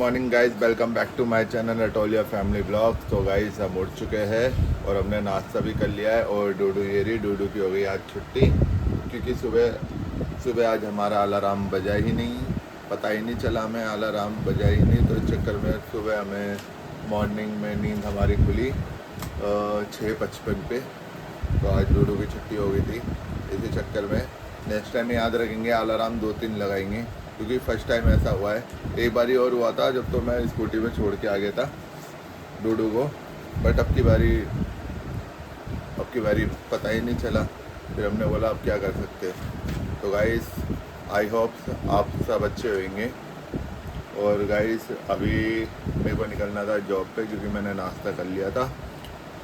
Morning guys, welcome back to my channel Atolia family blog. तो guys हम उठ चुके हैं और हमने नाश्ता भी कर लिया है। और डूडू ये रही, डूडू की हो गई आज छुट्टी, क्योंकि सुबह आज हमारा अलार्म बजा ही नहीं, पता ही नहीं चला हमें, अलार्म बजा ही नहीं। तो इस चक्कर में सुबह हमें मॉर्निंग में नींद हमारी खुली 6:55 पे। तो आज डूडू की छुट्टी हो गई थी। इसी चक्कर में नेक्स्ट टाइम याद रखेंगे, अलार्म 2-3 लगाएंगे, क्योंकि फर्स्ट टाइम ऐसा हुआ है। एक बारी और हुआ था जब तो मैं स्कूटी में छोड़ के आ गया था डूडू को, बट अब की बारी पता ही नहीं चला। फिर हमने बोला अब क्या कर सकते हैं। तो गाइस आई होप आप सब अच्छे होंगे। और गाइस अभी मेरे को निकलना था जॉब पे, क्योंकि मैंने नाश्ता कर लिया था।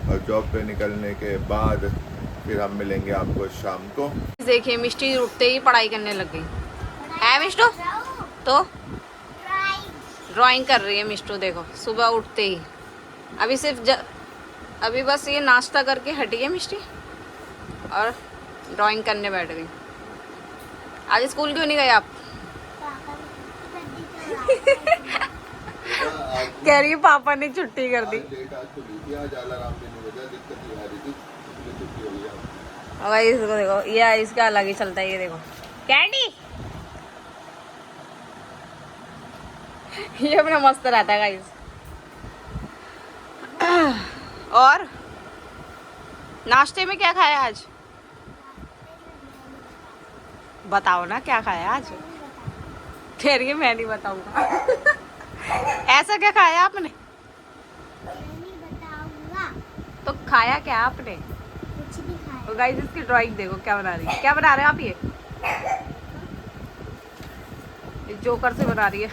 और जॉब पे निकलने के बाद फिर हम मिलेंगे आपको शाम को। देखिए मिष्टी उठते ही पढ़ाई करने लग गई है। मिष्टू तो ड्राइंग कर रही है मिष्टू, देखो सुबह उठते ही। अभी अभी बस ये नाश्ता करके हटी है मिष्टी और ड्राइंग करने बैठ गई। आज स्कूल क्यों नहीं गए आप? कह रही है पापा ने छुट्टी कर दी। भाई इसको देखो, ये इसका अलग ही चलता है। ये देखो कैंडी, ये अपना मस्त रहता है गाइस। और नाश्ते में क्या खाया आज? बताओ ना क्या खाया आज। कह रही है मैं नहीं बताऊंगा। ऐसा क्या खाया आपने? तो खाया क्या आपने? कुछ भी खाया। तो गाइस इसकी ड्राइंग देखो क्या बना रही है। क्या बना रहे हैं आप? ये जोकर से बना रही है।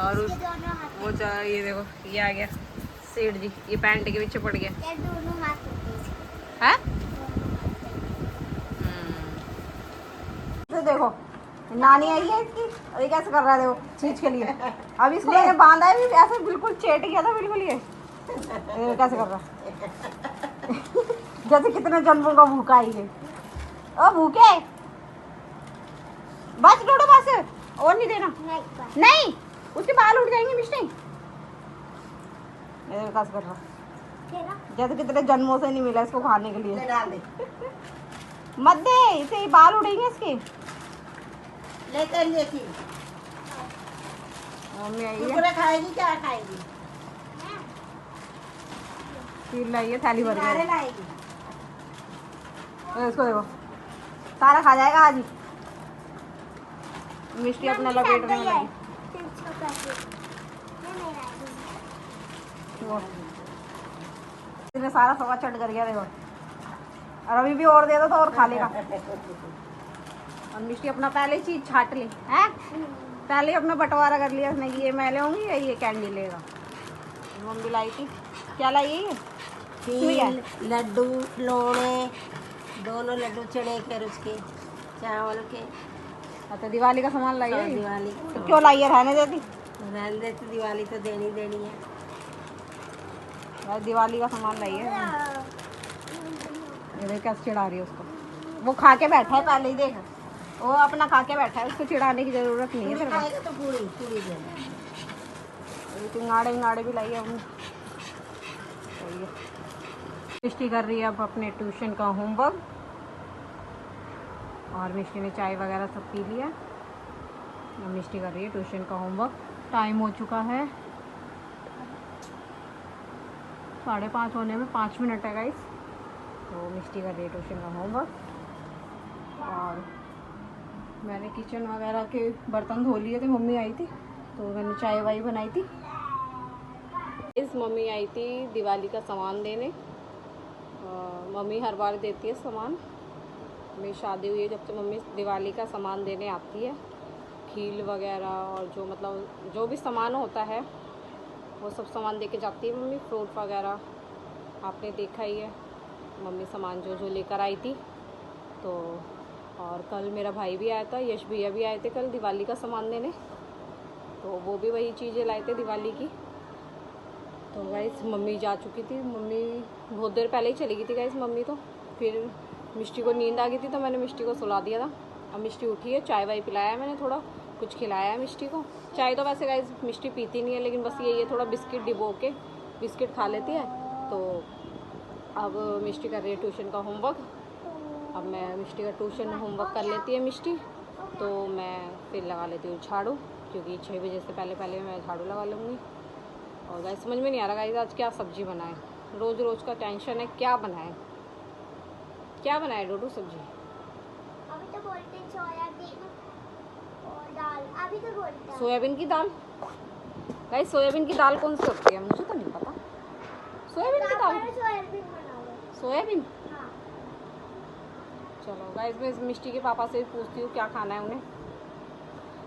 और उस वो ये देखो, ये आ गया सेठ जी, ये पैंट के पीछे पड़ गया ये दोनों हाथ होते हैं। है। तो देखो नानी आई है इसकी, और ये कैसे कर रहा है देखो चीज के लिए। अब इसको मैंने बांधा है भी, ऐसे बिल्कुल चेट गया था बिल्कुल। ये कैसे कर रहा है। जैसे कितने जन्मों का भूखा है ये। ओ भूखे बस डोडो, बस और नहीं देना। नहीं उसके बाल उड़ जाएंगे मिष्टी। कैसे कर रहा, जैसे कितने जन्मों से नहीं मिला इसको खाने के लिए। मत दे इसे, ही बाल उड़ेंगे इसके। लेकर लेती मम्मी आई कुरकुरे है, खाएगी, क्या खाएगी? फिर लाई है थाली भर किनारे के। लाएगी। इसको देखो सारा खा जाएगा आज ही। मिष्टी अपना लपेटने में लगी। इसने सारा सवा चट कर गया देखो। और अभी भी और दे दो तो और खा लेगा। और मिष्टी अपना पहले ही चीज छाट ली है, पहले ही अपना बंटवारा कर लिया उसने कि ये मैं लेऊंगी या ये कैंडी लेगा। मम्मी लाई थी, क्या लाई है ये? तिल, लड्डू, लोड़े, दोनों लड्डू चढ़े फिर उसके चावल के। तो दिवाली का सामान लाई है। दिवाली तो क्यों लाई है, रहने देती। रहने देती, दिवाली तो देनी देनी है। और दिवाली का सामान लाई है। ये देख कैसे चिढ़ा रही है उसको। वो खा के बैठा है पहले ही, देख वो अपना खा के बैठा है, उसको चिढ़ाने की जरूरत नहीं है तेरे को। खाएगा तो पूरी पूरी देना। इंगाड़े भी लाई है अपनी। मिष्टी कर रही है अब अपने ट्यूशन का होमवर्क। और मिष्टी ने चाय वगैरह सब पी लिया। अब मिष्टी कर रही है ट्यूशन का होमवर्क। टाइम हो चुका है 5:30 होने में 5 मिनट है गाइस। तो मिष्टी कर रही है ट्यूशन का होमवर्क। और मैंने किचन वगैरह के बर्तन धो लिए थे, मम्मी आई थी तो मैंने चाय वाय बनाई थी। इस मम्मी आई थी दिवाली का सामान देने। मम्मी हर बार देती है सामान। मेरी शादी हुई है जब से मम्मी दिवाली का सामान देने आती है। खील वगैरह और जो मतलब जो भी सामान होता है वो सब सामान दे के जाती है मम्मी। फ्रूट वगैरह आपने देखा ही है, मम्मी सामान जो जो लेकर आई थी। तो और कल मेरा भाई भी आया था, यश भैया भी आए थे कल दिवाली का सामान देने। तो वो भी वही चीज़ें लाए थे दिवाली की। तो गाइस मम्मी जा चुकी थी, मम्मी बहुत देर पहले ही चली गई थी गाइस मम्मी तो। फिर मिष्टी को नींद आ गई थी तो मैंने मिष्टी को सुला दिया था। अब मिष्टी उठी है, चाय वाय पिलाया है मैंने, थोड़ा कुछ खिलाया है मिष्टी को। चाय तो वैसे गाइस मिष्टी पीती नहीं है, लेकिन बस ये थोड़ा बिस्किट डिबो के बिस्किट खा लेती है। तो अब मिष्टी कर रही है ट्यूशन का होमवर्क। अब मैं मिष्टी का ट्यूशन होमवर्क कर लेती है मिष्टी, तो मैं फिर लगा लेती हूँ झाड़ू, क्योंकि 6 बजे से पहले पहले मैं झाड़ू लगा लूँगी। और गाइस समझ में नहीं आ रहा गाइस आज क्या सब्ज़ी बनाए, रोज़ रोज़ का टेंशन है क्या बनाए, क्या बनाए डोडू सब्ज़ी। अभी तो बोलते हैं सोयाबीन और दाल, अभी तो बोलते हैं सोयाबीन की दाल। गाइस सोयाबीन की दाल कौन सी होती है, मुझे तो नहीं पता। सोयाबीन की दाल, सोयाबीन बनाओ। सोयाबीन। हाँ चलो गाइस मैं मिष्टी के पापा से भी पूछती हूँ क्या खाना है उन्हें,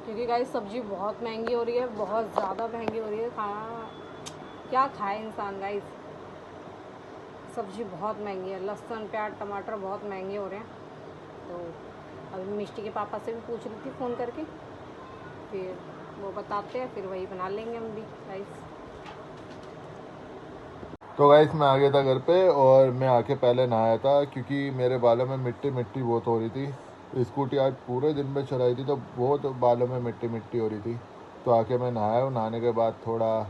क्योंकि गाइस सब्ज़ी बहुत महंगी हो रही है, बहुत ज़्यादा महंगी हो रही है। खाना क्या खाए इंसान गाइस, सब्ज़ी बहुत महंगी है, लहसुन प्याज टमाटर बहुत महंगे हो रहे हैं। तो अभी मिष्टी के पापा से भी पूछ रही थी फ़ोन करके, फिर वो बताते हैं, फिर वही बना लेंगे हम भी गाइस। तो गाइस मैं आ गया था घर पे और मैं आके पहले नहाया था, क्योंकि मेरे बालों में मिट्टी मिट्टी बहुत हो रही थी। स्कूटी आज पूरे दिन में चलाई थी तो बहुत बालों में मिट्टी मिट्टी हो रही थी। तो आके मैं नहाया हूँ, नहाने के बाद थोड़ा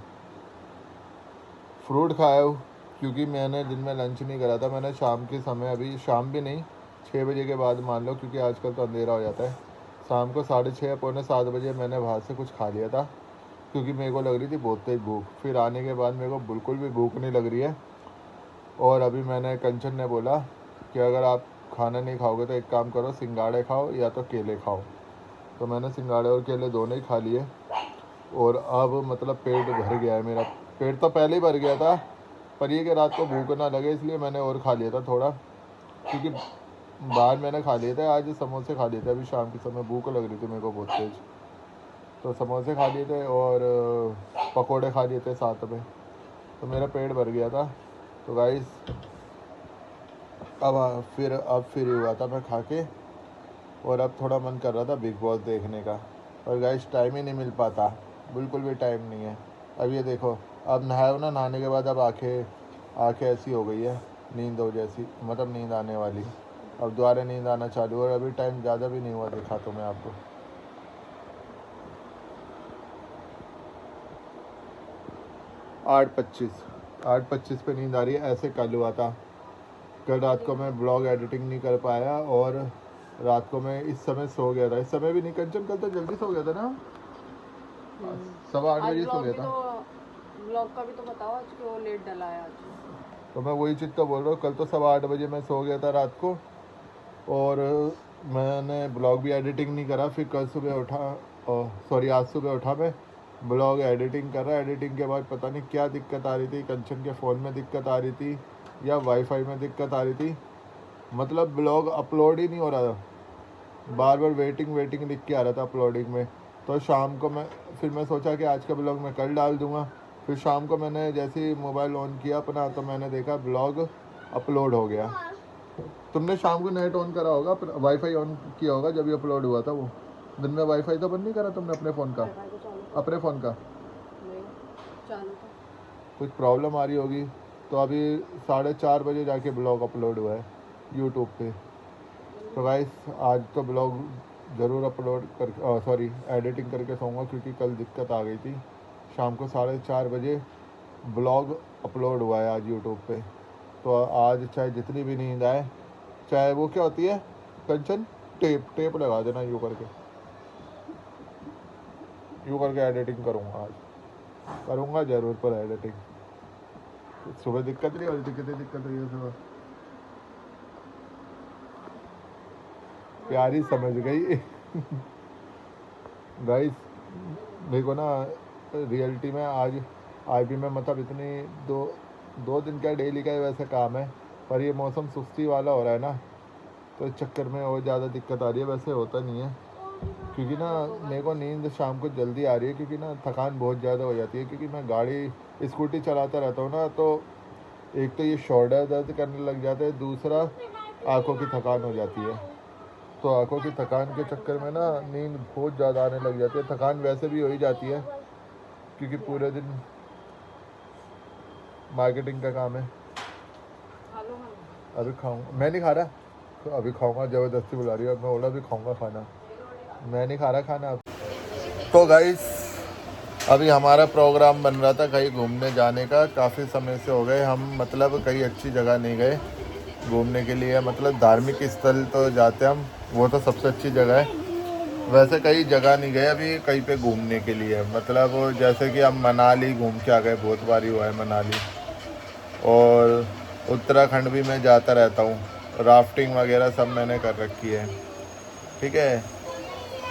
फ्रूट खाया हूँ, क्योंकि मैंने दिन में लंच नहीं करा था। मैंने शाम के समय, अभी शाम भी नहीं, 6 बजे के बाद मान लो, क्योंकि आजकल तो अंधेरा हो जाता है। शाम को 6:30 पौने 7 बजे मैंने बाहर से कुछ खा लिया था, क्योंकि मेरे को लग रही थी बहुत तेज भूख। फिर आने के बाद मेरे को बिल्कुल भी भूख नहीं लग रही है। और अभी मैंने कंचन ने बोला कि अगर आप खाना नहीं खाओगे तो एक काम करो, सिंगाड़े खाओ या तो केले खाओ। तो मैंने सिंगाड़े और केले दोनों ही खा लिए, और अब मतलब पेट भर गया है मेरा। पेट तो पहले ही भर गया था, पर ये कि रात को भूख ना लगे इसलिए मैंने और खा लिया था थोड़ा, क्योंकि बाहर मैंने खा लिए थे, आज समोसे खा लिए थे। अभी शाम के समय भूख लग रही थी मेरे को बहुत तेज, तो समोसे खा लिए थे और पकोड़े खा लिए थे साथ में, तो मेरा पेट भर गया था। तो गाइस अब फिर हुआ था मैं खा के, और अब थोड़ा मन कर रहा था बिग बॉस देखने का, और गाइस टाइम ही नहीं मिल पाता, बिल्कुल भी टाइम नहीं है। अब ये देखो, अब नहाया ना, नहाने के बाद अब आँखें ऐसी हो गई है, नींद हो जैसी, मतलब नींद आने वाली। अब दोबारा नींद आना चालू, और अभी टाइम ज़्यादा भी नहीं हुआ, दिखा तो मैं आपको। 8:25 पे नींद आ रही है। ऐसे कल हुआ था, कल रात को मैं ब्लॉग एडिटिंग नहीं कर पाया, और रात को मैं इस समय सो गया था। इस समय भी नहीं कंचन, कल तो जल्दी सो गया था ना, 8:15 बजे सो गया था। ब्लॉग का भी तो बताओ, आज क्यों लेट डला है आज। तो मैं वही चीज़ तो बोल रहा हूँ, कल तो 8:15 बजे मैं सो गया था रात को, और मैंने ब्लॉग भी एडिटिंग नहीं करा। फिर कल सुबह उठा, सॉरी आज सुबह उठा, मैं ब्लॉग एडिटिंग कर रहा। एडिटिंग के बाद पता नहीं क्या दिक्कत आ रही थी, कंचन के फ़ोन में दिक्कत आ रही थी या वाईफाई में दिक्कत आ रही थी, मतलब ब्लॉग अपलोड ही नहीं हो रहा था, बार बार वेटिंग लिख के आ रहा था अपलोडिंग में। तो शाम को मैं सोचा कि आज का ब्लॉग मैं कल डाल दूँगा। फिर शाम को मैंने जैसे ही मोबाइल ऑन किया अपना, तो मैंने देखा ब्लॉग अपलोड हो गया। तुमने शाम को नेट ऑन करा होगा, वाईफाई ऑन किया होगा जब ये अपलोड हुआ था। वो दिन में वाईफाई तो बंद नहीं करा तुमने अपने फ़ोन का? अपने फ़ोन का चालू था। कुछ प्रॉब्लम आ रही होगी। तो अभी 4:30 बजे जाके ब्लॉग अपलोड हुआ है यूट्यूब पे। तो गाइस आज तो ब्लॉग ज़रूर अपलोड कर, सॉरी एडिटिंग करके सोऊंगा, क्योंकि कल दिक्कत आ गई थी। शाम को 4:30 बजे ब्लॉग अपलोड हुआ है आज यूट्यूब पे। तो आज चाहे जितनी भी नींद आए, चाहे वो क्या होती है कंचन, टेप लगा देना, यूँ करके एडिटिंग करूँगा आज, करूँगा ज़रूर पर एडिटिंग। सुबह दिक्कत नहीं हो रही थी, कितनी दिक्कत हुई है सुबह, प्यारी समझ गई। गाइस मेरे को ना रियलिटी में आज भी मैं मतलब इतनी दो दिन का डेली का ही वैसे काम है, पर ये मौसम सुस्ती वाला हो रहा है ना, तो इस चक्कर में और ज़्यादा दिक्कत आ रही है। वैसे होता नहीं है, क्योंकि ना मेरे को नींद शाम को जल्दी आ रही है, क्योंकि ना थकान बहुत ज़्यादा हो जाती है, क्योंकि मैं गाड़ी स्कूटी चलाता रहता हूँ ना, तो एक तो ये शोल्डर दर्द करने लग जाता है, दूसरा आंखों की थकान हो जाती है। तो आंखों की थकान के चक्कर में ना नींद बहुत ज़्यादा आने लग जाती है। थकान वैसे भी हो ही जाती है, क्योंकि पूरे दिन मार्केटिंग का काम है। अभी खाऊँ, मैं नहीं खा रहा, तो अभी खाऊंगा, ज़बरदस्ती बुला रही है, मैं बोला भी खाऊंगा खाना, मैं नहीं खा रहा खाना अब। तो गाइस अभी हमारा प्रोग्राम बन रहा था कहीं घूमने जाने का, काफ़ी समय से हो गए हम मतलब कहीं अच्छी जगह नहीं गए घूमने के लिए, मतलब धार्मिक स्थल तो जाते हम, वो तो सबसे अच्छी जगह है, वैसे कई जगह नहीं गए अभी कहीं पे घूमने के लिए, मतलब जैसे कि हम मनाली घूम के आ गए, बहुत बारी हुआ है मनाली, और उत्तराखंड भी मैं जाता रहता हूँ, राफ्टिंग वगैरह सब मैंने कर रखी है, ठीक है,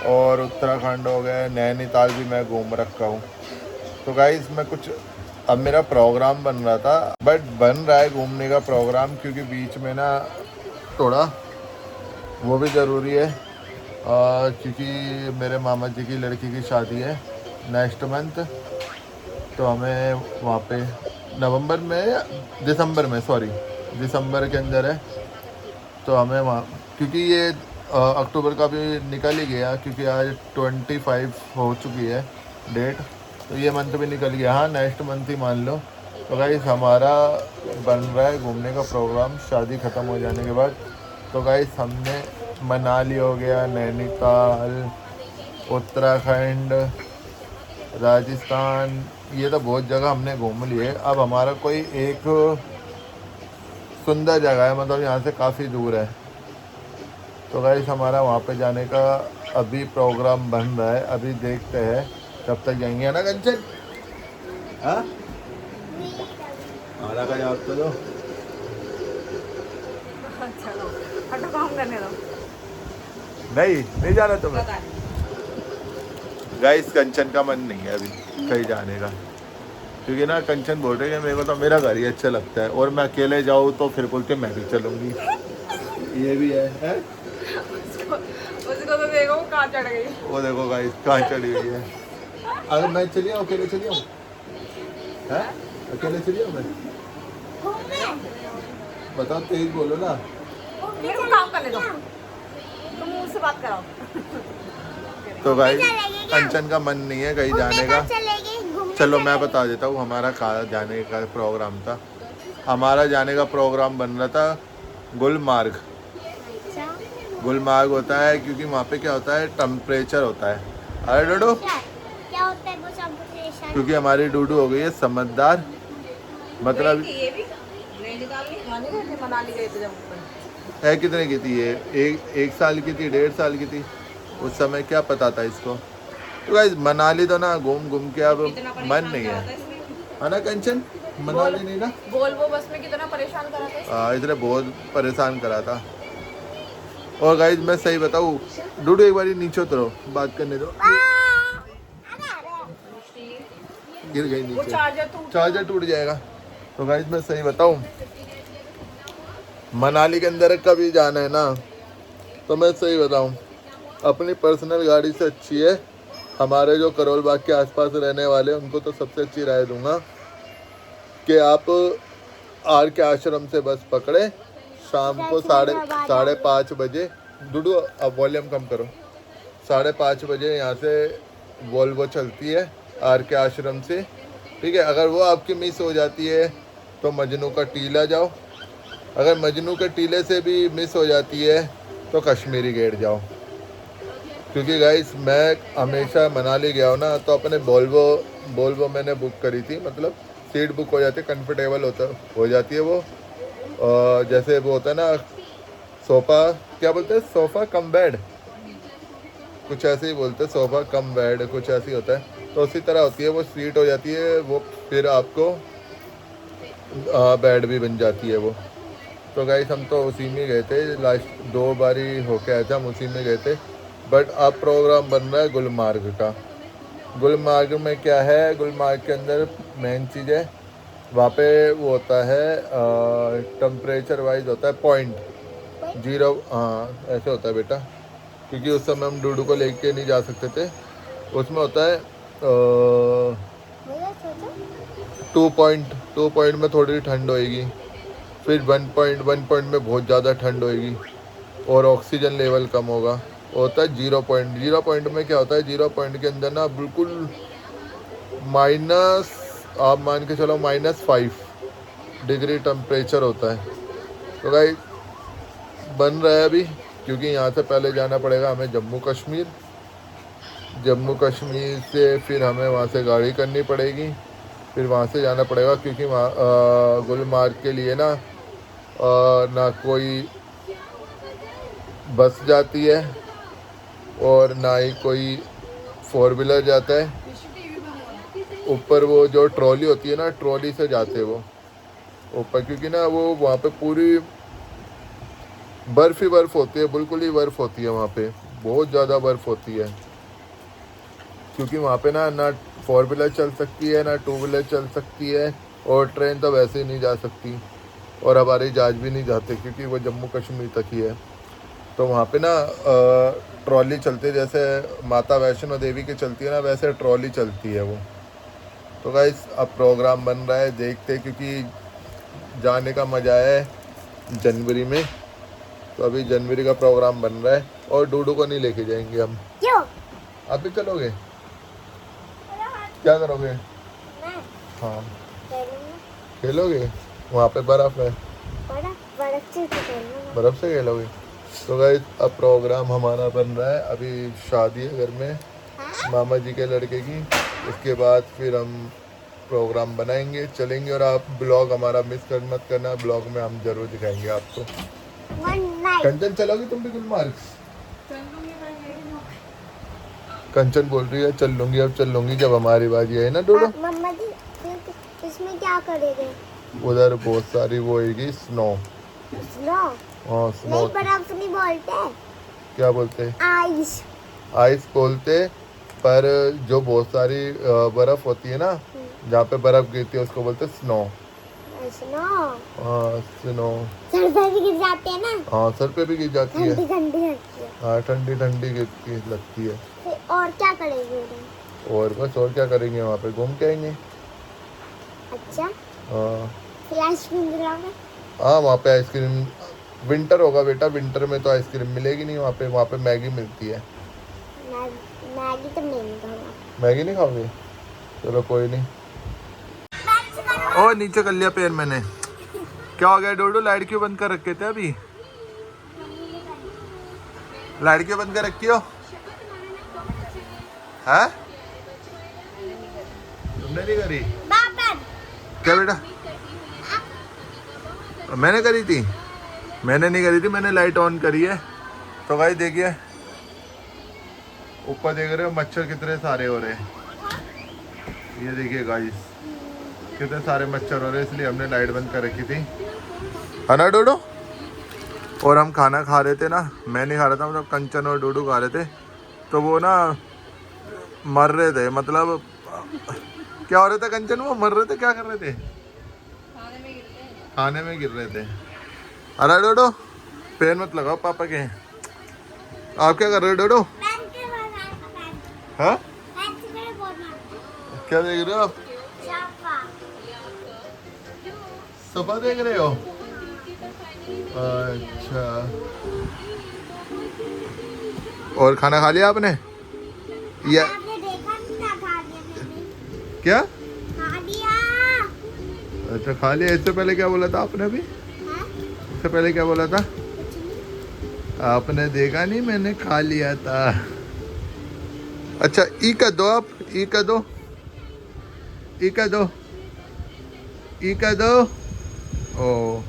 और उत्तराखंड हो गए, नैनीताल भी मैं घूम रखा हूँ। तो गाइस मैं कुछ अब मेरा प्रोग्राम बन रहा था, बट बन रहा है घूमने का प्रोग्राम, क्योंकि बीच में ना थोड़ा वो भी ज़रूरी है, क्योंकि मेरे मामा जी की लड़की की शादी है नेक्स्ट मंथ, तो हमें वहाँ पे नवंबर में या दिसंबर में, सॉरी दिसंबर के अंदर है, तो हमें वहाँ, क्योंकि ये अक्टूबर का भी निकल ही गया, क्योंकि आज 25 हो चुकी है डेट, तो ये मंथ भी निकल गया, हाँ नेक्स्ट मंथ ही मान लो। तो गाइस हमारा बन रहा है घूमने का प्रोग्राम शादी ख़त्म हो जाने के बाद। तो गाइस हमने मनाली हो गया, नैनीताल, उत्तराखंड, राजस्थान, ये तो बहुत जगह हमने घूम ली है। अब हमारा कोई एक सुंदर जगह है, मतलब यहाँ से काफ़ी दूर है, तो गाइस हमारा वहाँ पे जाने का अभी प्रोग्राम बन रहा है, अभी देखते हैं कब तक जाएंगे, है ना कंचन? हाँ हमारा का जवाब तो दो। चलो हटो, काम करने दो। नहीं जाना तुम्हें? गाइस कंचन का मन नहीं है अभी कहीं जाने का, क्योंकि ना कंचन बोल रही है मेरे को तो मेरा घर ही अच्छा लगता है, और मैं अकेले जाऊँ तो फिर बोलते मैं भी चलूँगी, ये भी है? उसको तो देखो वो कहाँ चढ़ गई, वो देखो गाइस कहाँ चली गई है। अगर मैं चली आऊँ, अकेले चली आऊँ, हैं अकेले चली आऊँ मैं? बताओ तेज बोलो ना। मेरे को काम करने दो, तुम मुझसे बात कराओ। तो गाइस कंचन का मन नहीं है कहीं जाने का। चलो मैं बता देता हूँ हमारा कहाँ जाने का प्रोग्राम था। हमारा जाने का प्रोग्राम बन रहा था गुलमार्ग। गुलमार्ग होता है क्योंकि वहाँ पे क्या होता है, टेम्परेचर होता है। अरे डूडू, क्या होता है वो टेम्परेचर? क्योंकि हमारी डूडू हो गई है समझदार, मतलब ये भी नैनीताल नहीं मनाली गए थे जब ऊपर। है कितने की थी ये, एक साल की थी, 1.5 साल की थी उस समय, क्या पता था इसको। तो गाइस मनाली तो ना घूम घूम के अब मन नहीं है ना कंचन? मनाली नहीं ना, वोल्वो बस में कितना परेशान करा था, इधर बहुत परेशान करा था। और गाइस मैं सही बताऊँ, डूडू एक बार नीचे उतरो, बात करने दो। गिर गई नीचे, चार्जर टूट जाएगा। तो गाइस मैं सही बताऊँ, मनाली के अंदर कभी जाना है ना, तो मैं सही बताऊँ अपनी पर्सनल गाड़ी से अच्छी है। हमारे जो करोल बाग के आसपास रहने वाले उनको तो सबसे अच्छी राय दूंगा कि आप आर के आश्रम से बस पकड़े, शाम को 5:30 बजे, डूडू अब वॉल्यूम कम करो, 5:30 बजे यहाँ से वोल्वो चलती है आर के आश्रम से, ठीक है। अगर वो आपकी मिस हो जाती है तो मजनू का टीला जाओ, अगर मजनू के टीले से भी मिस हो जाती है तो कश्मीरी गेट जाओ। क्योंकि गाइस मैं हमेशा मनाली गया हूँ ना, तो अपने वोल्वो मैंने बुक करी थी, मतलब सीट बुक हो जाती है, कंफर्टेबल हो जाती है वो, जैसे वो होता है ना सोफ़ा, क्या बोलते हैं, सोफ़ा कम बेड, कुछ ऐसे ही बोलते हैं, सोफ़ा कम बेड कुछ ऐसे ही होता है, तो उसी तरह होती है वो, सीट हो जाती है वो, फिर आपको बेड भी बन जाती है वो। तो गाइस हम तो उसी में गए थे, लास्ट 2 बारी होके आए थे हम, उसी में गए थे। बट अब प्रोग्राम बन रहा है गुलमार्ग का। गुलमार्ग में क्या है, गुलमार्ग के अंदर मेन चीज़ है, वहाँ पे वो होता है टेम्परेचर वाइज होता है पॉइंट 0, हाँ ऐसे होता है बेटा, क्योंकि उस समय हम डूडू को लेके नहीं जा सकते थे। उसमें होता है 2 पॉइंट में थोड़ी ठंड होएगी, फिर 1 पॉइंट में बहुत ज़्यादा ठंड होएगी और ऑक्सीजन लेवल कम होगा। होता है 0 पॉइंट में क्या होता है, 0 पॉइंट के अंदर ना बिल्कुल माइनस, आप मान के चलो -5 डिग्री टेम्परेचर होता है। तो गाइस बन रहा है अभी, क्योंकि यहाँ से पहले जाना पड़ेगा हमें जम्मू कश्मीर। जम्मू कश्मीर से फिर हमें वहाँ से गाड़ी करनी पड़ेगी, फिर वहाँ से जाना पड़ेगा, क्योंकि वहाँ गुलमार्ग के लिए ना कोई बस जाती है और ना ही कोई 4 व्हीलर जाता है। ऊपर वो जो ट्रॉली होती है ना, ट्रॉली से जाते हैं वो ऊपर, क्योंकि ना वो वहाँ पे पूरी बर्फ़ ही बर्फ़ होती है, बिल्कुल ही बर्फ़ होती है वहाँ पे, बहुत ज़्यादा बर्फ़ होती है। क्योंकि वहाँ पे ना 4 व्हीलर चल सकती है, ना 2 व्हीलर चल सकती है, और ट्रेन तो वैसे ही नहीं जा सकती, और हवाई जहाज़ भी नहीं जाते, क्योंकि वो जम्मू कश्मीर तक ही है। तो वहाँ पे ना ट्रॉली चलती है, जैसे माता वैष्णो देवी की चलती है ना, वैसे ट्रॉली चलती है वो। तो गाइस अब प्रोग्राम बन रहा है, देखते, क्योंकि जाने का मज़ा है जनवरी में। तो अभी जनवरी का प्रोग्राम बन रहा है, और डूडू को नहीं लेके जाएंगे हम। क्यों? आप भी चलोगे? क्या करोगे? मैं हाँ, खेलूंगा। खेलोगे? वहाँ पे बर्फ़ है, बर्फ से खेलूंगा। बर्फ़ से खेलोगे? तो गाइस अब प्रोग्राम हमारा बन रहा है, अभी शादी है घर में मामा जी के लड़के की। उसके बाद फिर हम प्रोग्राम बनाएंगे, चलेंगे, और आप ब्लॉग हमारा मिस मत करना, ब्लॉग में हम जरूर दिखाएंगे आपको। कंचन चलोगी तुम भी गुलमार्ग? कंचन बोल रही है चल लूंगी, अब चल लूंगी जब हमारी बाजी है ना डोडो। मम्मा जी इसमें क्या करेंगे? उधर बहुत सारी वो होगी स्नो। स्नो? हाँ स्नो। नहीं, बर्फ नहीं बोलते। क्या बोलते? आइस। आइस बोलते, पर जो बहुत सारी बर्फ होती है ना, जहाँ पे बर्फ गिरती है उसको बोलते स्नो। स्नो? हाँ स्नो। सर पे भी गिर जाते हैं ना? हाँ सर पे भी गिर जाती है। ठंडी ठंडी लगती है। हाँ ठंडी ठंडी गिरती लगती है। फिर और क्या करेंगे उधर? और बस, और क्या करेंगे, वहाँ पे घूम के आएंगे। अच्छा, हाँ फिर आइसक्रीम दिलाओगे? हाँ, वहाँ पे आइसक्रीम विंटर होगा बेटा, विंटर में तो आइसक्रीम मिलेगी नहीं वहाँ पे मैगी मिलती है। मैगी तो नहीं खाऊंगा। मैगी नहीं खाओगे? चलो कोई नहीं। ओ नीचे कर लिया पैर मैंने। क्या हो गया डोडो, लाइट क्यों बंद कर रखे थे अभी? लाइट क्यों बंद कर रखी हो? है? तुमने नहीं करी? क्या बेटा? मैंने करी थी? मैंने नहीं करी थी, मैंने लाइट ऑन करी है। तो गाइस देखिए, ऊपर देख रहे हो मच्छर कितने सारे हो रहे हैं। ये देखिए गाइस, कितने सारे मच्छर हो रहे हैं, इसलिए हमने लाइट बंद कर रखी थी, है ना डोडो? और हम खाना खा रहे थे ना, मैं नहीं खा रहा था, मतलब कंचन और डोडो खा रहे थे, तो वो ना मर रहे थे, मतलब क्या हो रहा था कंचन, वो मर रहे थे, क्या कर रहे थे? खाने में गिर रहे थे। अरे डोडो पैर मत लगाओ पापा के। आप क्या कर रहे हो डोडो? हाँ क्या देख रहे हो आप? सोफा देख रहे हो? अच्छा, और खाना खा लिया आपने? या क्या? अच्छा खा लिया। इससे पहले क्या बोला था आपने अभी? इससे पहले क्या बोला था आपने? देखा नहीं, मैंने खा लिया था। अच्छा ई कर दो, आप ई कर दो, ई कर दो, ई कर दो। ओ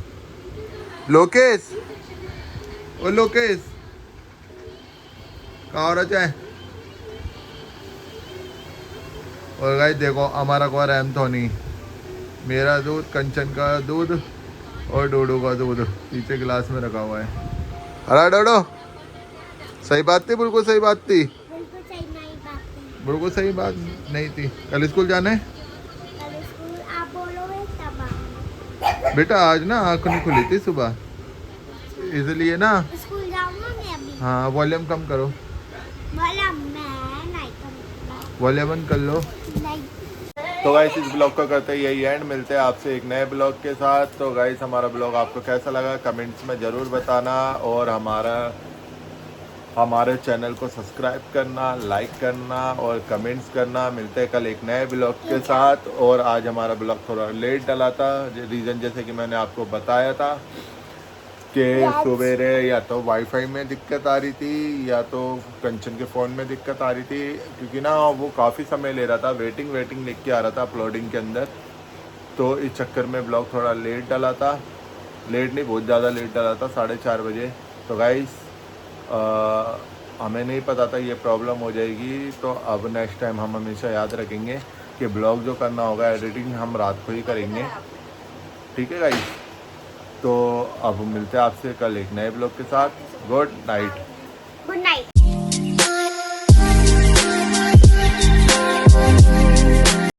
लोकेश, ओ लोकेश कहाँ हो रहा है? और गाइस देखो, हमारा को रहम तो नहीं, मेरा दूध, कंचन का दूध और डोडो का दूध पीछे गिलास में रखा हुआ है। अरे डोडो सही बात थी, बिल्कुल सही बात थी, बिल्कुल सही बात नहीं थी। कल स्कूल जाना है? आप बोलोगे तब बेटा आज ना आँख नहीं खुली थी सुबह, इसलिए ना। स्कूल जाऊंगा मैं अभी। हाँ वॉल्यूम कम करो, बोला मैं नहीं करूंगा। वॉल्यूम बंद कर लो। नहीं। तो गाइस इस ब्लॉग को करते ही यही एंड, मिलते हैं आपसे एक नए ब्लॉग के साथ। तो गाइस हमारा ब्लॉग आपको कैसा लगा कमेंट्स में ज़रूर बताना, और हमारे चैनल को सब्सक्राइब करना, लाइक करना और कमेंट्स करना। मिलते हैं कल एक नए ब्लॉग के साथ। और आज हमारा ब्लॉग थोड़ा लेट डला था, रीज़न जैसे कि मैंने आपको बताया था, कि सवेरे या तो वाईफाई में दिक्कत आ रही थी या तो कंचन के फ़ोन में दिक्कत आ रही थी, क्योंकि ना वो काफ़ी समय ले रहा था, वेटिंग लिख के आ रहा था अपलोडिंग के अंदर। तो इस चक्कर में ब्लॉग थोड़ा लेट डाला था, लेट नहीं बहुत ज़्यादा लेट डाला था, 4:30 बजे। तो गाइस हमें नहीं पता था ये प्रॉब्लम हो जाएगी, तो अब नेक्स्ट टाइम हम हमेशा याद रखेंगे कि ब्लॉग जो करना होगा एडिटिंग हम रात को ही करेंगे, ठीक है गाइस। तो अब मिलते हैं आपसे कल एक नए ब्लॉग के साथ। Good night.